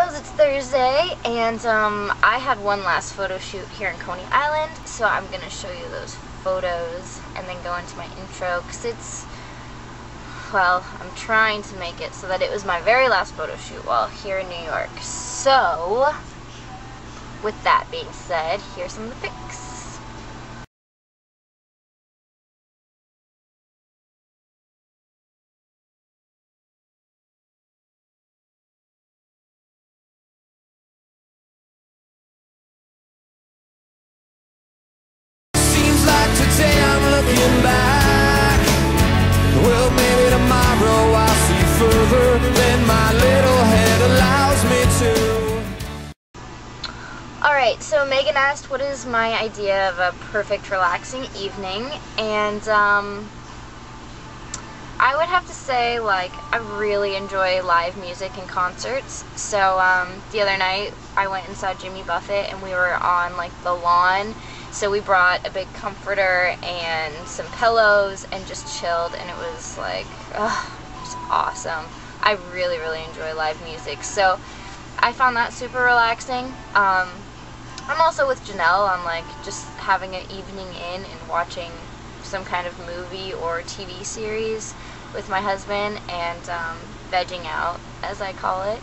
girls, it's Thursday, and I had one last photo shoot here in Coney Island, so I'm going to show you those photos and then go into my intro, because I'm trying to make it so that it was my very last photo shoot while here in New York. So, with that being said, here's some of the pics. Today I'm looking back. Well, maybe tomorrow I'll see further than my little head allows me to. Alright, so Megan asked what is my idea of a perfect relaxing evening, and I would have to say, like, I really enjoy live music and concerts. So the other night I went and saw Jimmy Buffett, and we were on like the lawn. So we brought a big comforter and some pillows and just chilled, and it was like, just awesome. I really, really enjoy live music, so I found that super relaxing. I'm also with Janelle on like just having an evening in and watching some kind of movie or TV series with my husband and vegging out, as I call it.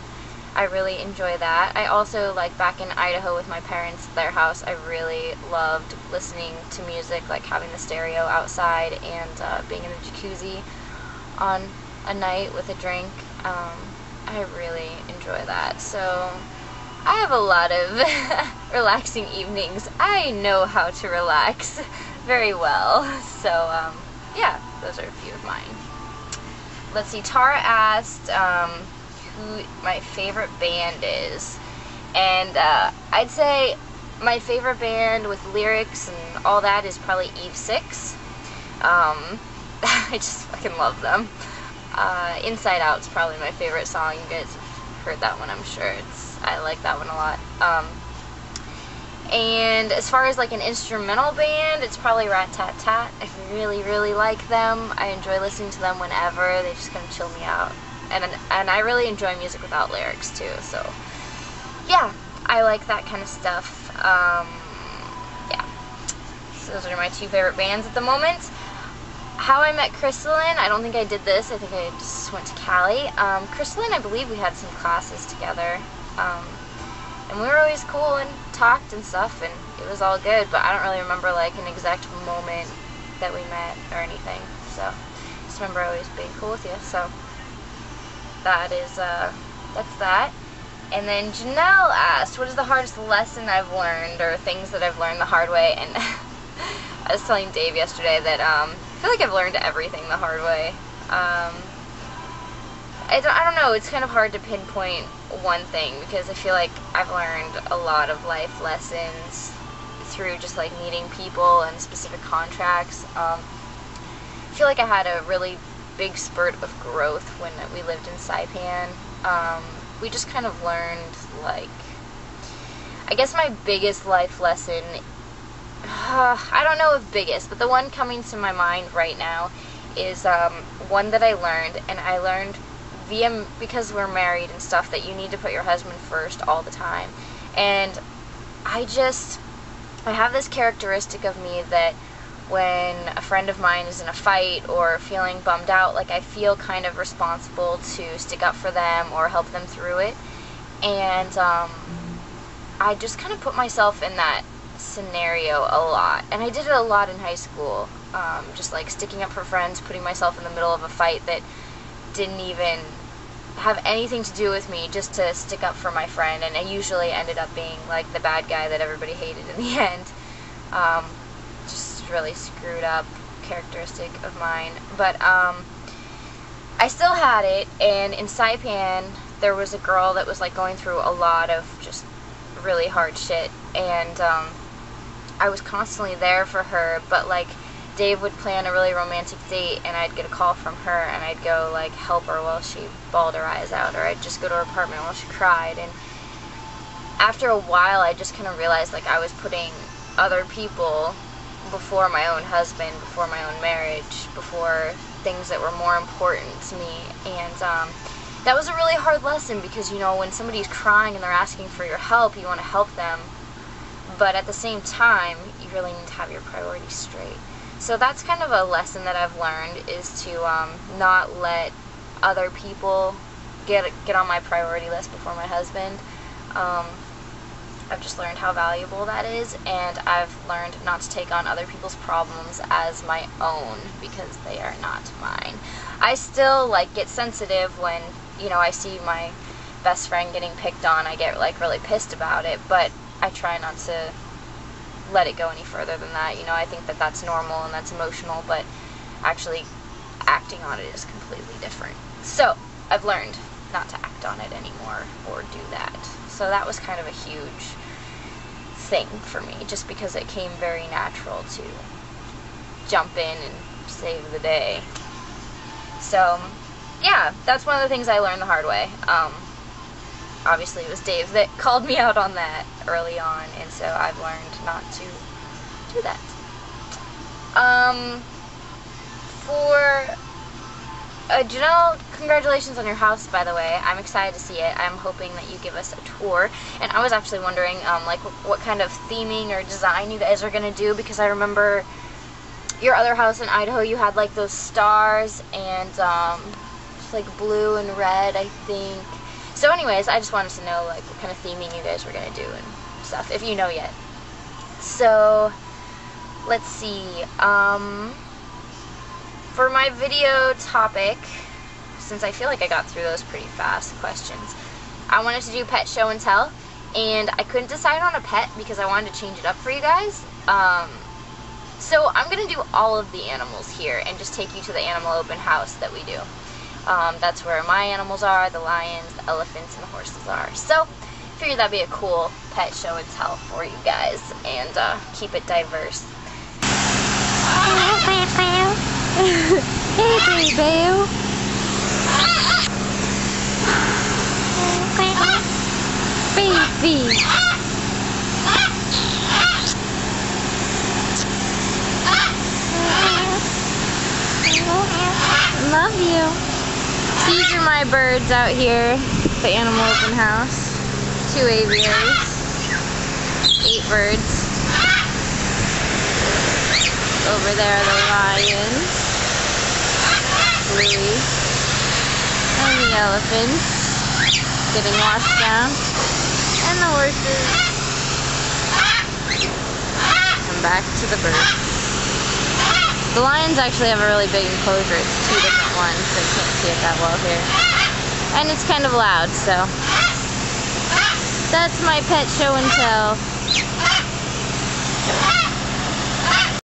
I really enjoy that. I also, like, back in Idaho with my parents at their house, I really loved listening to music, like having the stereo outside and being in the jacuzzi on a night with a drink. I really enjoy that. So I have a lot of relaxing evenings. I know how to relax very well. So yeah, those are a few of mine. Let's see, Tara asked who my favorite band is, and I'd say my favorite band with lyrics and all that is probably Eve 6. I just fucking love them. Inside Out's probably my favorite song. You guys have heard that one, I'm sure. I like that one a lot. And as far as like an instrumental band, it's probably Rat Tat Tat. I really, really like them. I enjoy listening to them whenever. They just kind of chill me out. And I really enjoy music without lyrics too, so yeah, I like that kind of stuff. Yeah, so those are my two favorite bands at the moment. How I met Crystalline, I don't think I did this, I think I just went to Cali. Crystalline, I believe we had some classes together, and we were always cool and talked and stuff, and it was all good, but I don't really remember like an exact moment that we met or anything, so just remember always being cool with you, so that is, that's that. And then Janelle asked, what is the hardest lesson I've learned, or things that I've learned the hard way? And I was telling Dave yesterday that I feel like I've learned everything the hard way. I don't know, it's kind of hard to pinpoint one thing, because I feel like I've learned a lot of life lessons through just like meeting people and specific contracts. I feel like I had a really big spurt of growth when we lived in Saipan. We just kind of learned, like, I guess my biggest life lesson, I don't know if biggest, but the one coming to my mind right now is one that I learned, and I learned because we're married and stuff, that you need to put your husband first all the time. And I have this characteristic of me that when a friend of mine is in a fight or feeling bummed out, like I feel kind of responsible to stick up for them or help them through it. And I just kind of put myself in that scenario a lot. And I did it a lot in high school, just like sticking up for friends, putting myself in the middle of a fight that didn't even have anything to do with me, just to stick up for my friend. And I usually ended up being like the bad guy that everybody hated in the end. Really screwed up characteristic of mine, but I still had it. And in Saipan there was a girl that was like going through a lot of just really hard shit, and I was constantly there for her, but like Dave would plan a really romantic date and I'd get a call from her and I'd go like help her while she bawled her eyes out, or I'd just go to her apartment while she cried. And after a while I just kind of realized like I was putting other people before my own husband, before my own marriage, before things that were more important to me. And that was a really hard lesson because, you know, when somebody's crying and they're asking for your help, you want to help them, but at the same time, you really need to have your priorities straight. So that's kind of a lesson that I've learned, is to not let other people get on my priority list before my husband. I've just learned how valuable that is, and I've learned not to take on other people's problems as my own because they are not mine. I still like get sensitive when, you know, I see my best friend getting picked on. I get like really pissed about it, but I try not to let it go any further than that. You know, I think that that's normal and that's emotional, but actually acting on it is completely different. So I've learned not to act on it anymore or do that. So that was kind of a huge thing for me, just because it came very natural to jump in and save the day. So yeah, that's one of the things I learned the hard way. Obviously it was Dave that called me out on that early on, and so I've learned not to do that. Janelle, congratulations on your house, by the way. I'm excited to see it. I'm hoping that you give us a tour. And I was actually wondering, like, what kind of theming or design you guys are going to do, because I remember your other house in Idaho, you had, like, those stars and, just, like, blue and red, I think. So anyways, I just wanted to know, like, what kind of theming you guys were going to do and stuff, if you know yet. So, let's see. For my video topic, since I feel like I got through those pretty fast questions, I wanted to do pet show and tell, and I couldn't decide on a pet because I wanted to change it up for you guys. So I'm going to do all of the animals here and just take you to the animal open house that we do. That's where my animals are, the lions, the elephants, and the horses are. So I figured that'd be a cool pet show and tell for you guys, and keep it diverse. Hey, baby. Baby. Love you. These are my birds out here, the animal open house. 2 aviaries, 8 birds. Over there are the lions, Bluey, and the elephants getting washed down, and the horses. And back to the birds. The lions actually have a really big enclosure. It's 2 different ones, so you can't see it that well here. And it's kind of loud, so that's my pet show and tell.